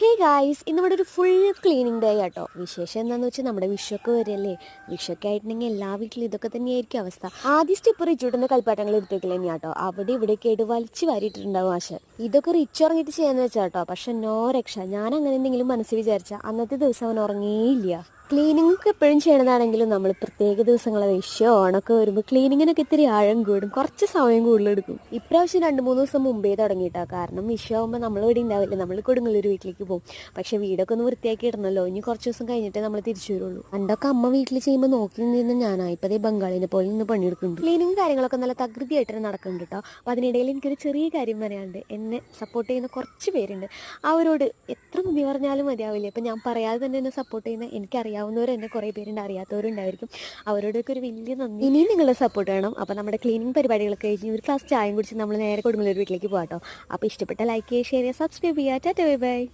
Hey guys, ഇന്നിവിടെ ഒരു full cleaning day ആട്ടോ. വിശേഷം എന്താണെന്ന് വെച്ചാൽ നമ്മുടെ വിഷൊക്കെ വരില്ലേ. വിഷൊക്കെ ആയിട്ടുണ്ടെങ്കിൽ എല്ലാ വീട്ടിലും ഇതൊക്കെ തന്നെയായിരിക്കും അവസ്ഥ. ആദ്യ സ്റ്റെപ്പ് റിച്ചൂട്ടിൻ്റെ കളിപ്പാട്ടങ്ങൾ എടുത്തേക്കില്ല തന്നെയാട്ടോ. അവിടെ ഇവിടേക്ക് ആയിട്ട് വലിച്ചു വാരിയിട്ടുണ്ടാവും ആശ. ഇതൊക്കെ റിച്ച് ഉറങ്ങിയിട്ട് ചെയ്യാന്ന് വെച്ചാട്ടോ. പക്ഷെ നോ രക്ഷ. ഞാൻ അങ്ങനെ എന്തെങ്കിലും മനസ്സിൽ വിചാരിച്ചാൽ അന്നത്തെ ദിവസം അവൻ ഉറങ്ങിയില്ല. ക്ലീനിങ് ഒക്കെ എപ്പോഴും ചെയ്യണതാണെങ്കിലും നമ്മൾ പ്രത്യേക ദിവസങ്ങളെ വിഷയോ ഓണൊക്കെ വരുമ്പോൾ ക്ലീനിങ്ങിനൊക്കെ ഇത്തിരി ആഴം കൂടും, കുറച്ച് സമയം കൂടുതലെടുക്കും. ഇപ്രാവശ്യം 2-3 ദിവസം മുമ്പേ തുടങ്ങിയിട്ടാണ്. കാരണം വിഷു ആകുമ്പോൾ നമ്മളിവിടെ ഉണ്ടാവില്ല, നമ്മൾ കൊടുങ്ങല്ലൂർ വീട്ടിലേക്ക് പോകും. പക്ഷേ വീടൊക്കെ ഒന്ന് വൃത്തിയാക്കി ഇടണമല്ലോ. ഇനി കുറച്ച് ദിവസം കഴിഞ്ഞിട്ടേ നമ്മൾ തിരിച്ചു വരുള്ളൂ. പണ്ടൊക്കെ അമ്മ വീട്ടിൽ ചെയ്യുമ്പോൾ നോക്കി നിന്നിരുന്ന ഞാനാണ് ഇപ്പതേ ബംഗാളിനെ പോലെ നിന്ന് പണിയെടുക്കുന്നുണ്ട്. ക്ലീനിങ് കാര്യങ്ങളൊക്കെ നല്ല തകൃതിയായിട്ട് നടക്കുന്നുണ്ട് കേട്ടോ. അപ്പോൾ അതിനിടയിൽ എനിക്കൊരു ചെറിയ കാര്യം പറയാനുണ്ട്. എന്നെ സപ്പോർട്ട് ചെയ്യുന്ന കുറച്ച് പേരുണ്ട്. അവരോട് എത്ര നന്ദി പറഞ്ഞാലും മതിയാവില്ല. ഇപ്പം ഞാൻ പറയാതെ തന്നെ എന്നെ സപ്പോർട്ട് ചെയ്യുന്ന എനിക്കറിയാവുന്നവർ എന്നെ കുറേ പേരുണ്ട്, അറിയാത്തവരുണ്ടായിരിക്കും. അവരോടൊക്കെ ഒരു വലിയ നന്ദി. ഇനിയും നിങ്ങളുടെ സപ്പോർട്ട് വേണം. അപ്പോൾ നമ്മുടെ ക്ലീനിങ് പരിപാടികളൊക്കെ കഴിഞ്ഞ് ഒരു ക്ലാസ് ചായം കുടിച്ച് നമ്മൾ നേരെ കൊടുങ്ങല്ലൂർ വീട്ടിലേക്ക് പോകാം കേട്ടോ. അപ്പോൾ ഇഷ്ടപ്പെട്ട ലൈക്ക് ചെയ്യുക, ഷെയർ ചെയ്യുക, സബ്സ്ക്രൈബ് ചെയ്യുക. Tata, bye bye.